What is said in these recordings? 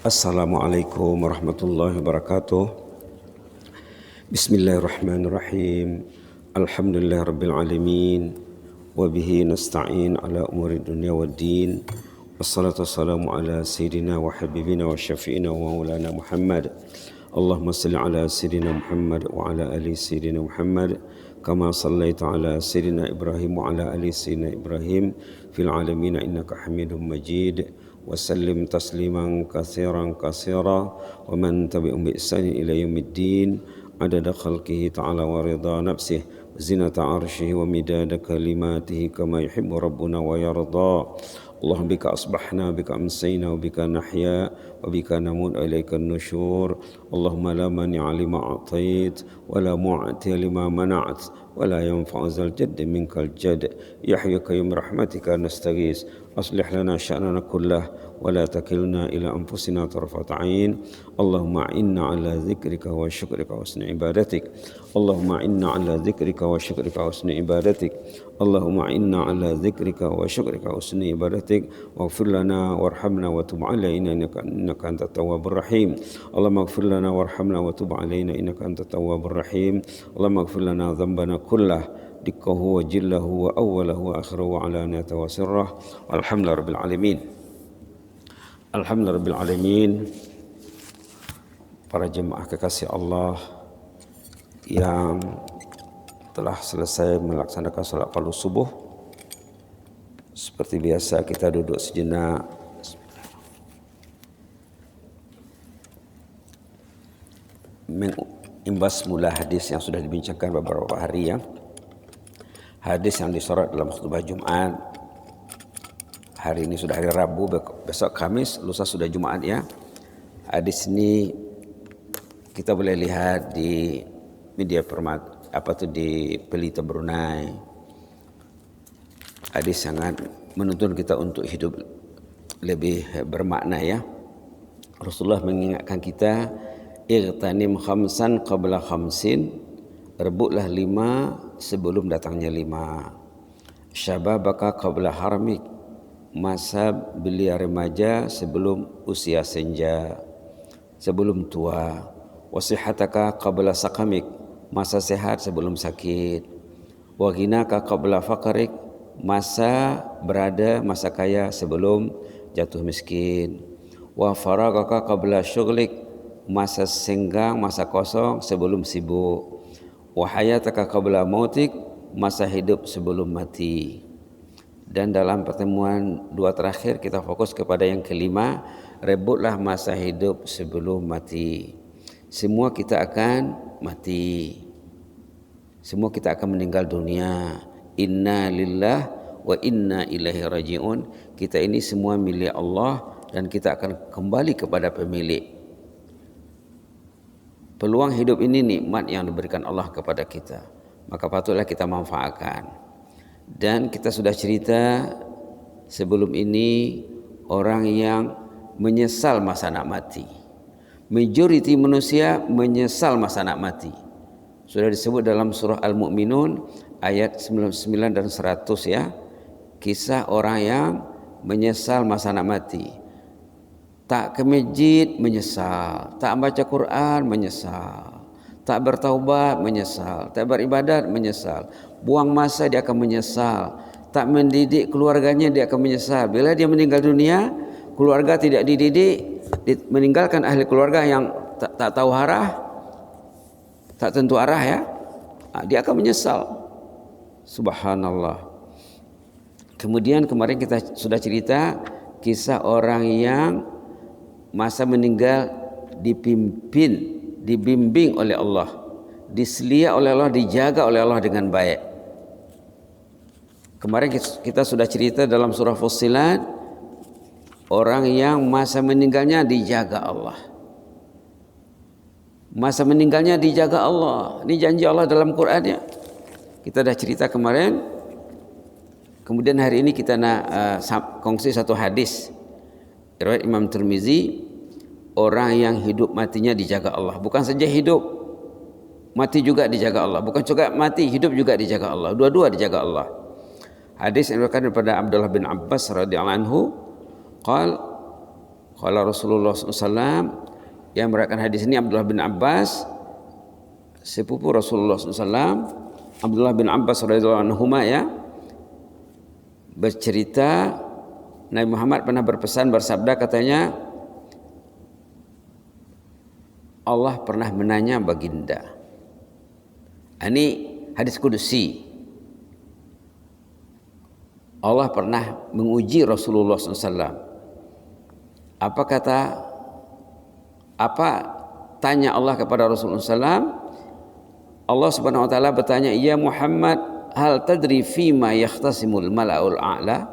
Assalamualaikum warahmatullahi wabarakatuh. Bismillahirrahmanirrahim. Alhamdulillahirabbil alamin. Wa bihi nasta'in ala umuri dunya waddin. Wassalatu wassalamu ala sayyidina wa habibina wa syafi'ina wa maulana Muhammad. Allahumma salli ala sayyidina Muhammad wa ala ali sayyidina Muhammad kama sallaita ala sayyidina Ibrahim wa ala ali sayyidina Ibrahim fil alamin innaka Hamidum Majid. وسلم تسليما كثيرا كثيرا ومن تبعهم بإحسان إلى يوم الدين عدد خلقه تعالى ورضا نفسه وزنة عرشه ومداد كلماته كما يحب ربنا ويرضى. اللهم بك أصبحنا بك أمسينا وبك نحيا وبك نموت إليك النشور. اللهم لا مانع لما أعطيت ولا معطي لما منعت ولا ينفع ذا الجد منك الجد. يا حي قيوم برحمتك نستغيث أصلح لنا شأننا كله ولا تكلنا إلى أنفسنا طرفة عين. اللهم أعنا على ذكرك وشكرك وحسن عبادتك. اللهم أعنا على ذكرك وشكرك وحسن عبادتك. اللهم أعنا على ذكرك وشكرك وحسن عبادتك. واغفر لنا وارحمنا وتب علينا إنك أنت التواب الرحيم. اللهم اغفر لنا وارحمنا وتب علينا إنك أنت التواب الرحيم. اللهم اغفر لنا ذنبنا كله دقه وجله وأوله وآخره وعلانيته وسره والحمد لله رب العالمين. Alhamdulillah rabbil alamin. Para jemaah kekasih Allah yang telah selesai melaksanakan salat fardu subuh, seperti biasa kita duduk sejenak mengimbas mula hadis yang sudah dibincangkan beberapa hari ya. Hadis yang disorot dalam khutbah Jumat. Hari ini sudah hari Rabu, besok Kamis, lusa sudah Jumat ya. Hadis ini kita boleh lihat di media di Pelita Brunei. Hadis sangat menuntun kita untuk hidup lebih bermakna ya. Rasulullah mengingatkan kita, igtanim khamsan qabla khamsin, rebutlah 5 sebelum datangnya 5. Syababaka qabla haramik, masa belia remaja sebelum usia senja, sebelum tua. Wasihataka qabla sakamik, masa sehat sebelum sakit. Wa ghinaka qabla faqrik, masa berada, masa kaya sebelum jatuh miskin. Wa faragaka qabla syughlik, masa senggang, masa kosong sebelum sibuk. Wa hayataka qabla mautik, masa hidup sebelum mati. Dan dalam pertemuan 2 terakhir kita fokus kepada yang kelima, rebutlah masa hidup sebelum mati. Semua kita akan mati. Semua kita akan meninggal dunia. Inna lillah wa inna ilaihi raji'un. Kita ini semua milik Allah dan kita akan kembali kepada pemilik. Peluang hidup ini nikmat yang diberikan Allah kepada kita. Maka patutlah kita manfaatkan. Dan kita sudah cerita sebelum ini orang yang menyesal masa nak mati. Majoriti manusia menyesal masa nak mati. Sudah disebut dalam surah Al-Mu'minun ayat 99 dan 100 ya. Kisah orang yang menyesal masa nak mati. Tak ke masjid menyesal, tak baca Quran menyesal, tak bertaubat menyesal, tak beribadat menyesal, buang masa dia akan menyesal, tak mendidik keluarganya dia akan menyesal. Bila dia meninggal dunia, keluarga tidak dididik, meninggalkan ahli keluarga yang tak tahu arah, tak tentu arah ya, dia akan menyesal. Subhanallah. Kemudian kemarin kita sudah cerita kisah orang yang masa meninggal dibimbing oleh Allah, diselia oleh Allah, dijaga oleh Allah dengan baik. Kemarin kita sudah cerita dalam surah Fussilat, orang yang masa meninggalnya dijaga Allah. Masa meninggalnya dijaga Allah. Ini janji Allah dalam Quran ya. Kita dah cerita kemarin. Kemudian hari ini kita nak kongsi satu hadis riwayat Imam Tirmizi. Orang yang hidup matinya dijaga Allah. Bukan saja hidup, mati juga dijaga Allah. Bukan juga mati, hidup juga dijaga Allah. Dua-dua dijaga Allah. Hadis yang diriwayatkan daripada Abdullah bin Abbas radhiyallahu anhu, Qala Rasulullah SAW, yang meriwayatkan hadis ini Abdullah bin Abbas, sepupu Rasulullah SAW. Abdullah bin Abbas radhiyallahu anhuma ya, bercerita Nabi Muhammad pernah berpesan, bersabda, katanya, Allah pernah menanya baginda. Ini hadis kudusi. Allah pernah menguji Rasulullah SAW. Apa tanya Allah kepada Rasulullah SAW? Allah Subhanahu wa taala bertanya, "Ya Muhammad, hal tadri fima yakhtasimul mala'ul a'la?"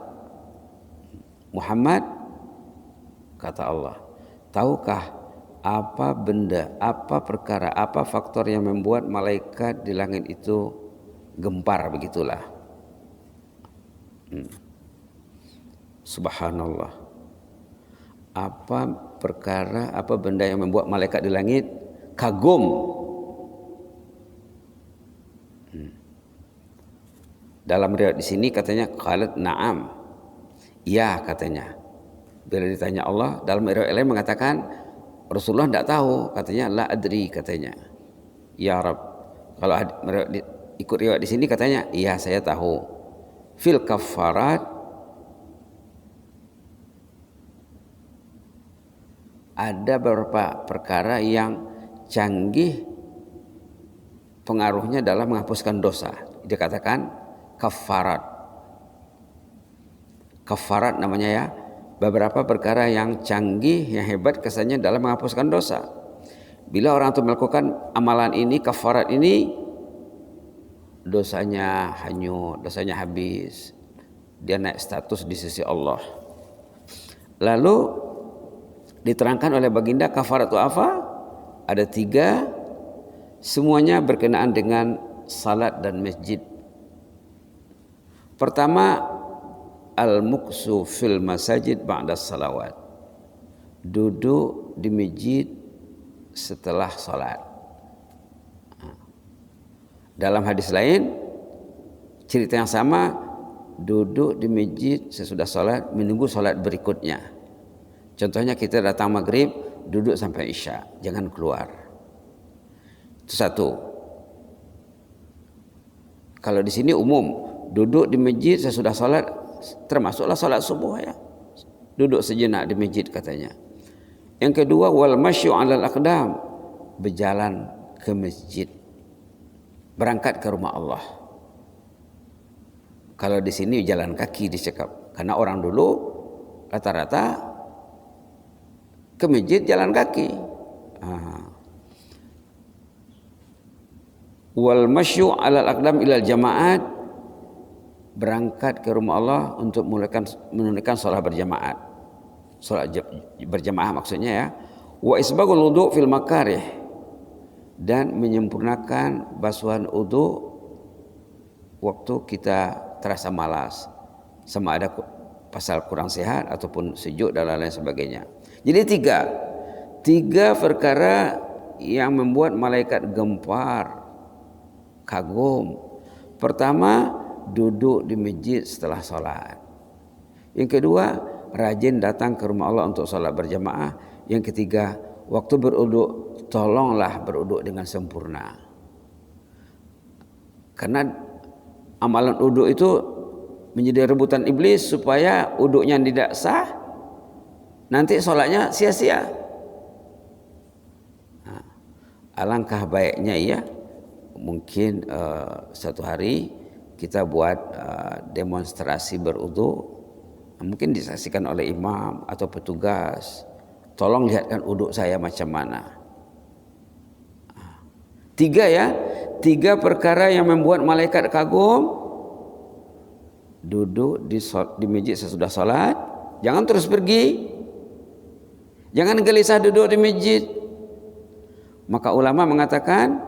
Muhammad, kata Allah, tahukah apa benda, apa perkara, apa faktor yang membuat malaikat di langit itu gempar begitulah? Subhanallah. Apa perkara, apa benda yang membuat malaikat di langit kagum? Dalam riwayat di sini katanya qalat na'am. Ya, katanya. Bila ditanya Allah, dalam riwayat lain mengatakan Rasulullah tidak tahu, katanya la adri, katanya. Ya Rabb. Kalau ikut riwayat di sini katanya, iya saya tahu. Fil kafarat, ada beberapa perkara yang canggih pengaruhnya dalam menghapuskan dosa. Dikatakan kafarat. Kafarat namanya ya. Beberapa perkara yang canggih, yang hebat kesannya dalam menghapuskan dosa. Bila orang itu melakukan amalan ini, kafarat ini, dosanya hanyut, dosanya habis. Dia naik status di sisi Allah. Lalu diterangkan oleh baginda kafarat itu apa? Ada 3, semuanya berkenaan dengan salat dan masjid. Pertama, al-muksu fil masajid ba'da salawat. Duduk di masjid setelah salat. Dalam hadis lain, cerita yang sama, duduk di masjid sesudah salat menunggu salat berikutnya. Contohnya kita datang maghrib, duduk sampai isya, jangan keluar. Itu satu. Kalau di sini umum, duduk di masjid sesudah salat, termasuklah salat subuh ya. Duduk sejenak di masjid katanya. Yang kedua, wal masyu 'alal aqdam, berjalan ke masjid. Berangkat ke rumah Allah. Kalau di sini jalan kaki dicekap, karena orang dulu rata-rata ke masjid jalan kaki. Wal masyu 'alal aqdam ilal jamaat, berangkat ke rumah Allah untuk menunaikan salat berjamaat. Salat berjamaah maksudnya ya. Wa isbagul wudu fil makarih, dan menyempurnakan basuhan wudu waktu kita terasa malas, sama ada pasal kurang sehat ataupun sejuk dan lain-lain sebagainya. Jadi 3 perkara yang membuat malaikat gempar, kagum. Pertama, duduk di masjid setelah sholat. Yang kedua, rajin datang ke rumah Allah untuk sholat berjamaah. Yang ketiga, waktu beruduk, tolonglah beruduk dengan sempurna. Karena amalan uduk itu menjadi rebutan iblis supaya uduknya tidak sah, nanti sholatnya sia-sia. Alangkah baiknya ya, mungkin satu hari kita buat demonstrasi beruduk, mungkin disaksikan oleh imam atau petugas. Tolong lihatkan uduk saya macam mana. 3 ya, 3 perkara yang membuat malaikat kagum. Duduk di masjid sesudah sholat, jangan terus pergi. Jangan gelisah duduk di masjid. Maka ulama mengatakan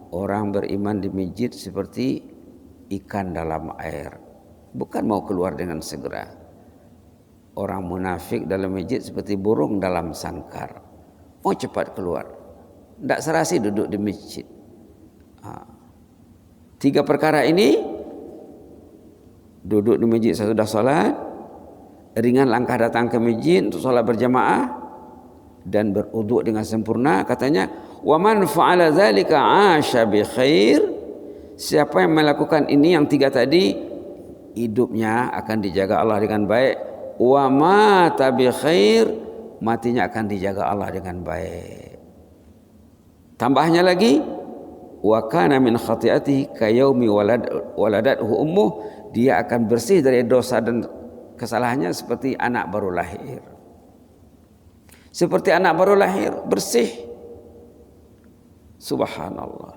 orang beriman di masjid seperti ikan dalam air, bukan mau keluar dengan segera. Orang munafik dalam masjid seperti burung dalam sangkar, mau cepat keluar, tidak serasi duduk di masjid. 3 perkara ini, duduk di masjid sesudah sholat, ringan langkah datang ke masjid untuk sholat berjamaah, dan berwudu dengan sempurna, katanya wa man fa'ala dzalika 'asha bi khair. Siapa yang melakukan ini yang 3 tadi, hidupnya akan dijaga Allah dengan baik. Wa mata bi khair, matinya akan dijaga Allah dengan baik. Tambahnya lagi, wa kana min khati'atihi kayaumi waladathu ummuh, dia akan bersih dari dosa dan kesalahannya seperti anak baru lahir. Seperti anak baru lahir, bersih. Subhanallah.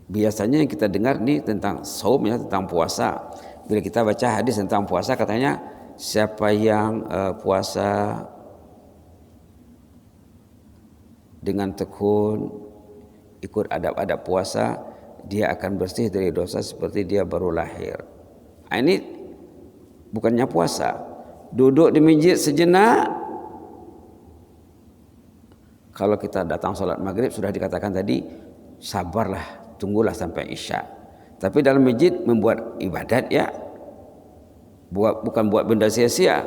Biasanya yang kita dengar nih tentang saum ya, tentang puasa. Bila kita baca hadis tentang puasa, katanya siapa yang puasa dengan tekun, ikut adab-adab puasa, dia akan bersih dari dosa seperti dia baru lahir. Nah, ini bukannya puasa. Duduk di masjid sejenak. Kalau kita datang sholat maghrib, sudah dikatakan tadi, sabarlah, tunggulah sampai isya. Tapi dalam masjid membuat ibadat ya, bukan buat benda sia-sia.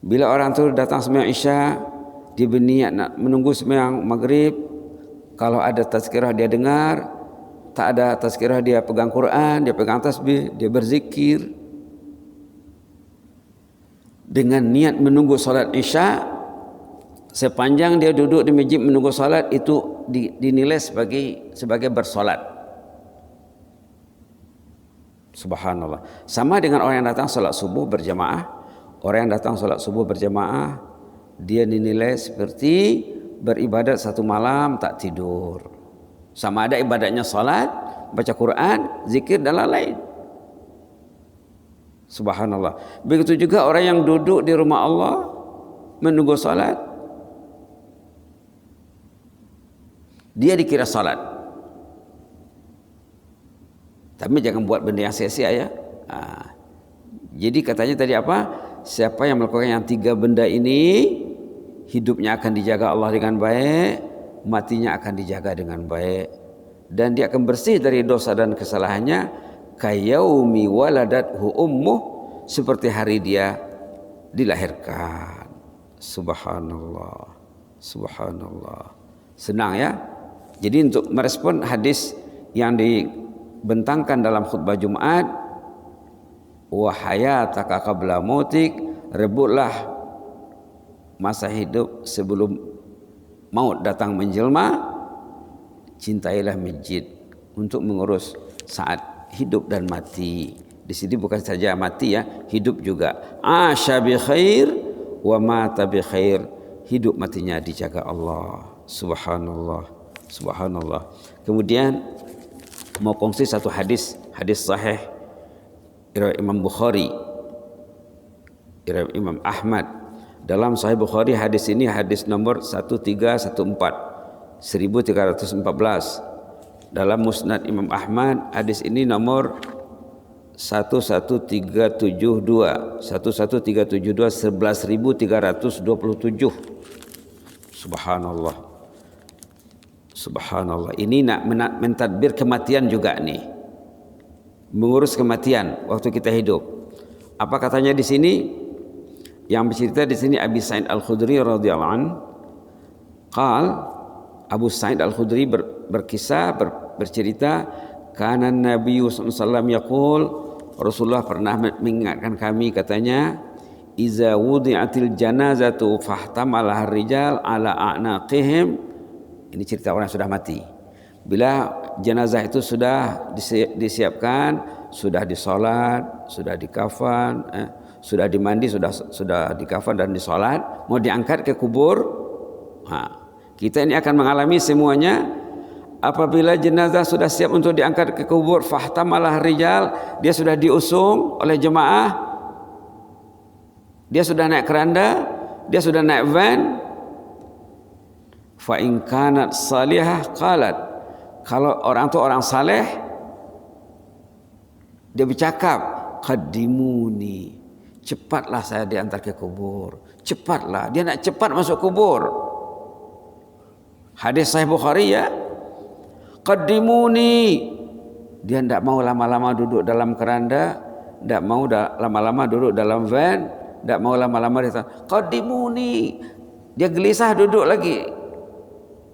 Bila orang tu datang sembahyang isya, dia berniat nak menunggu sembahyang maghrib, kalau ada tazkirah dia dengar, tak ada tazkirah dia pegang Quran, dia pegang tasbih, dia berzikir. Dengan niat menunggu salat isya, sepanjang dia duduk di masjid menunggu salat, itu dinilai sebagai bersolat. Subhanallah. Sama dengan orang yang datang salat subuh berjamaah. Orang yang datang salat subuh berjamaah, dia dinilai seperti beribadat 1 malam tak tidur. Sama ada ibadatnya salat, baca Quran, zikir dan lain-lain. Subhanallah. Begitu juga orang yang duduk di rumah Allah menunggu salat, dia dikira salat. Tapi jangan buat benda yang sia-sia ya. Jadi katanya tadi apa? Siapa yang melakukan yang 3 benda ini, hidupnya akan dijaga Allah dengan baik, matinya akan dijaga dengan baik, dan dia akan bersih dari dosa dan kesalahannya. Kayaumi waladathu ummuh, seperti hari dia dilahirkan. Subhanallah. Subhanallah. Senang ya. Jadi untuk merespon hadis yang dibentangkan dalam khutbah Jumat, wa hayataka qabla mautik, rebutlah masa hidup sebelum maut datang menjelma, cintailah masjid untuk mengurus saat hidup dan mati. Di sini bukan saja mati ya, hidup juga. Asya bi khair wa mata bi khair, hidup matinya dijaga Allah. Subhanallah. Subhanallah. Kemudian mau kongsi satu hadis sahih riwayat Imam Bukhari, riwayat Imam Ahmad. Dalam Sahih Bukhari hadis ini hadis nomor 1314. Dalam Musnad Imam Ahmad hadis ini nomor 11372, 11327. Subhanallah. Subhanallah. Ini nak mentadbir kematian juga nih. Mengurus kematian waktu kita hidup. Apa katanya di sini? Yang bercerita di sini Abi Sa'id Al-Khudri radhiyallahu an. Abu Sa'id Al-Khudri berkisah bercerita, kana Nabi sallallahu alaihi wasallam yaqul, Rasulullah pernah mengingatkan kami, katanya, iza wudi'atil janazatu fahtamalaha rijal ala a'naqihim. Ini cerita orang yang sudah mati. Bila jenazah itu sudah disiapkan, sudah disolat, sudah dikafan, sudah dimandi, sudah dikafan dan disolat, mau diangkat ke kubur. Kita ini akan mengalami semuanya. Apabila jenazah sudah siap untuk diangkat ke kubur, fahtamalah rijal, dia sudah diusung oleh jemaah, dia sudah naik keranda, dia sudah naik van. Fa in kanat salihah qalat, kalau orang tu orang saleh, dia bercakap, qaddimuni, cepatlah saya diantar ke kubur, cepatlah, dia nak cepat masuk kubur. Hadis Sahih Bukhari ya. Qaddimuni, dia tidak mau lama-lama duduk dalam keranda, tidak mau lama-lama duduk dalam van, tidak mau lama-lama dia kata, qadimuni. Dia gelisah duduk lagi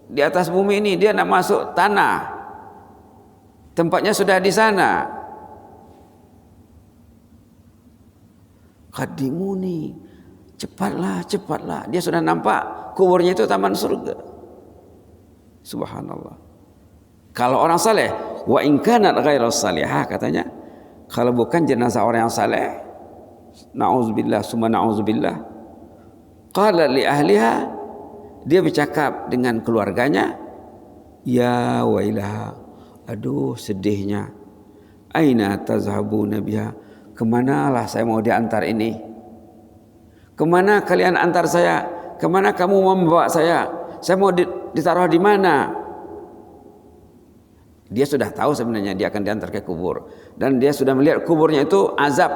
di atas bumi ini, dia nak masuk tanah, tempatnya sudah di sana. Qadimuni, cepatlah, cepatlah. Dia sudah nampak kuburnya itu taman surga. Subhanallah. Kalau orang saleh, wa in kanat ghairas salihah, katanya, kalau bukan jenazah orang yang saleh, na'udzubillah summa na'udzubillah, qala li ahliha, dia bercakap dengan keluarganya, ya wailaha, aduh sedihnya, aina tazhabuna biha, kemanalah saya mau diantar ini, kemana kalian antar saya, kemana kamu mau membawa saya mau ditaruh di mana? Dia sudah tahu sebenarnya dia akan diantar ke kubur, dan dia sudah melihat kuburnya itu azab.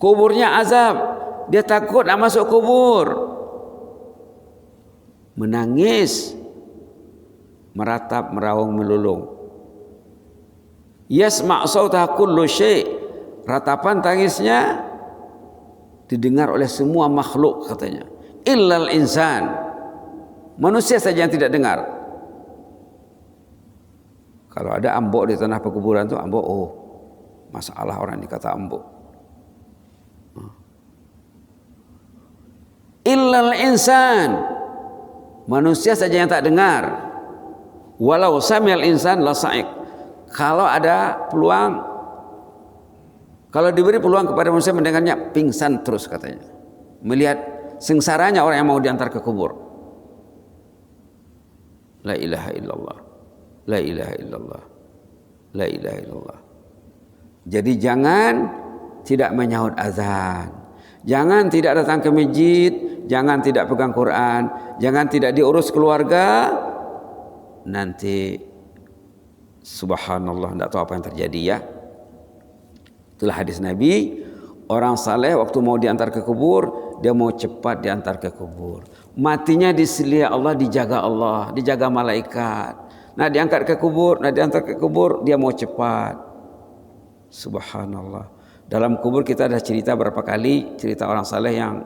Kuburnya azab, dia takut nak masuk kubur. Menangis, meratap, meraung, melulung. Yasma' sautah kullu syai', ratapan tangisnya didengar oleh semua makhluk, katanya. Illal insan, manusia saja yang tidak dengar. Kalau ada ambok di tanah pekuburan itu, ambok, oh masalah orang dikata ambok. Illal insan, manusia saja yang tak dengar. Walau sami'al insan la sa'iq, kalau ada peluang, kalau diberi peluang kepada manusia mendengarnya, pingsan terus, katanya. Melihat sengsaranya orang yang mau diantar ke kubur. La ilaha illallah, la ilaha illallah, la ilaha illallah. Jadi jangan tidak menyahut azan, jangan tidak datang ke masjid, jangan tidak pegang Quran, jangan tidak diurus keluarga. Nanti subhanallah, tidak tahu apa yang terjadi, ya. Itulah hadis Nabi, orang saleh waktu mau diantar ke kubur, dia mau cepat diantar ke kubur. Matinya diselia Allah, dijaga malaikat. Nah diangkat ke kubur, nah diantar ke kubur, dia mau cepat. Subhanallah. Dalam kubur kita ada cerita berapa kali, cerita orang saleh yang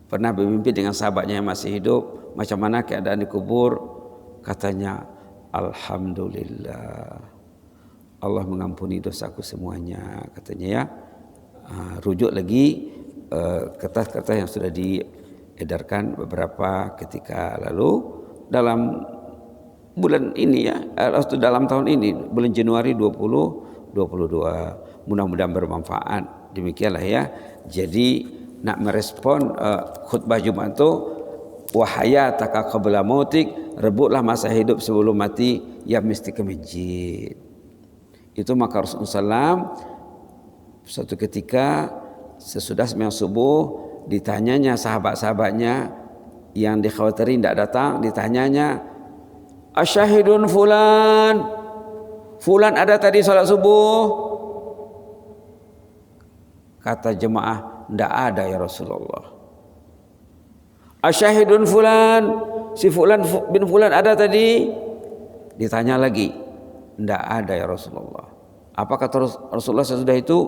pernah bermimpi dengan sahabatnya yang masih hidup, macam mana keadaan di kubur. Katanya, alhamdulillah, Allah mengampuni dosaku semuanya, katanya, ya. Rujuk lagi kertas-kertas yang sudah diedarkan beberapa ketika lalu dalam bulan ini, ya, dalam tahun ini, bulan Januari 2022. Mudah-mudahan bermanfaat. Demikianlah, ya. Jadi nak merespon khutbah Jumat itu, wahayataka qabla mautik, rebutlah masa hidup sebelum mati, ya mesti ke masjid. Itu maka Rasulullah SAW suatu ketika sesudah sembahyang subuh, ditanyanya sahabat-sahabatnya yang dikhawatiri tidak datang, ditanyanya, asyahidun fulan, fulan ada tadi salat subuh? Kata jemaah, tidak ada ya Rasulullah. Asyahidun fulan, si fulan bin fulan ada tadi? Ditanya lagi, tidak ada ya Rasulullah. Apa kata Rasulullah sesudah itu?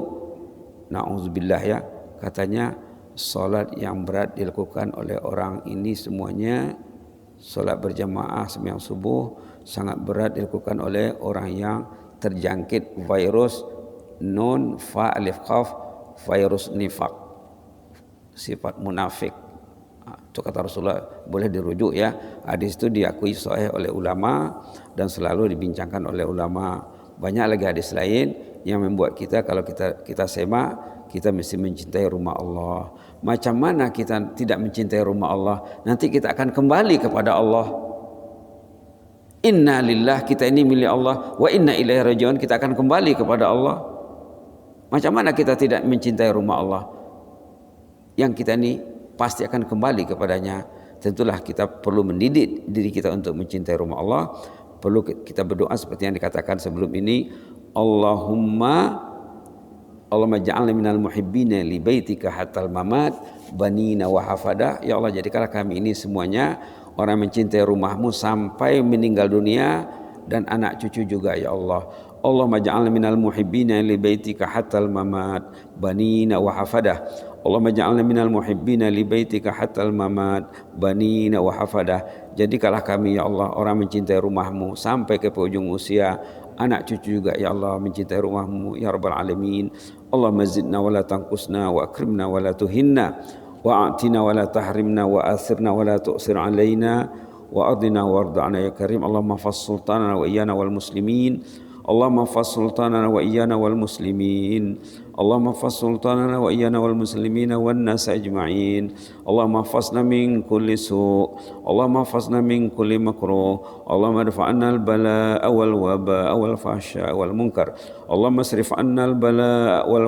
Na'udzubillah, ya. Katanya, salat yang berat dilakukan oleh orang ini semuanya, salat berjamaah sembahyang subuh sangat berat dilakukan oleh orang yang terjangkit virus nun fa alif qaf, virus nifak, sifat munafik. Itu kata Rasulullah, boleh dirujuk, ya. Hadis itu diakui sahih oleh ulama dan selalu dibincangkan oleh ulama. Banyak lagi hadis lain yang membuat kita, kalau kita semak, kita mesti mencintai rumah Allah. Macam mana kita tidak mencintai rumah Allah? Nanti kita akan kembali kepada Allah. Inna lillah, kita ini milik Allah, wa inna ilaihi rajiun, kita akan kembali kepada Allah. Macam mana kita tidak mencintai rumah Allah? Yang kita ini pasti akan kembali kepadanya. Tentulah kita perlu mendidik diri kita untuk mencintai rumah Allah. Perlu kita berdoa seperti yang dikatakan sebelum ini, Allahumma ja'alna minal muhibbina li baitika hatal mamat banina wa hafada. Ya Allah, jadikanlah kami ini semuanya orang mencintai rumahmu sampai meninggal dunia dan anak cucu juga, ya Allah. Allahumma ja'alna minal muhibbina li baitika hatal mamat banina wa hafadah. Allahumma ja'alna minal muhibbina li baitika hatal mamat banina wa hafadah. Jadikanlah kami ya Allah orang mencintai rumahmu sampai ke ujung usia, anak cucu juga ya Allah mencintai rumahmu ya rabbal alamin. Allahumma zidna wa la tanqusna wa akrimna wa la tuhinna wa a'tina wa la tahrimna wa athirna wa la tu'sir alaina wa adina warda'na ya karim. Allahumma fas sultanana wa iyana wal muslimin. Allahumma fas sultanana wa iyana wal muslimin. Allahumma fas sultanana wa iyana wal muslimina wan nas ajma'in. Allahumma fasna min kulli su'. Allahumma fasna min kulli makruh. Allahumma adfa'anna al-bala'a wal waba'a wal fahsya wal munkar. Allahumma asrif 'anna al-bala'a wal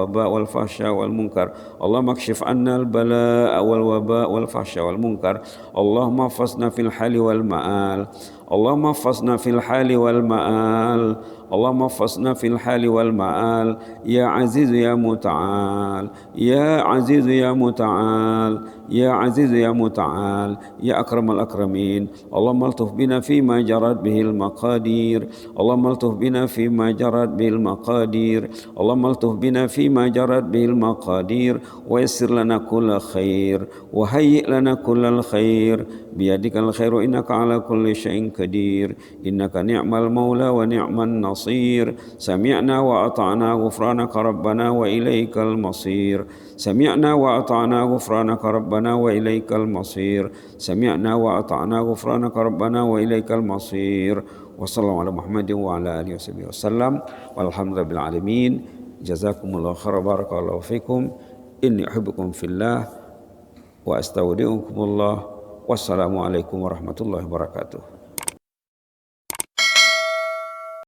waba'a wal fahsya wal munkar. Allahumma akshif 'anna al-bala'a wal waba'a wal fahsya wal munkar. Allahumma fasna fil hali wal ma'al. Allahumma fasna fil hali wal ma'al. Allahumma fasna fil hali wal ma'al. Ya aziz ya muta'al. Ya aziz ya muta'al. Ya aziz ya muta'al. Ya akramal akramin. Allahumma altuf bina fima jarat bihil maqadir. Allahumma altuf bina fima jarat bihil maqadir. Allahumma altuf bina fima jarat bihil maqadir. Wa yassir lana kulla khair. Wa hayyi' lana kullal khair. Biyadikal khairu innaka ala kulli syai'in qadir. Innaka ni'mal maula wa ni'man nasir. Sami'na wa ata'na ghufranaka rabbana wa ilaikal masir. Sami'na wa ata'na ghufranaka rabbana wa ilaikal masir. Sami'na wa ata'na ghufranaka rabbana wa ilaikal masir. Wa sallallahu ala Muhammadin wa ala alihi wasallam. Walhamdulillahi rabbil alamin. Jazakumullahu khairan barakallahu fikum. Inni uhibbukum fillah wa astaudiukumullah. Wassalamualaikum warahmatullahi wabarakatuh.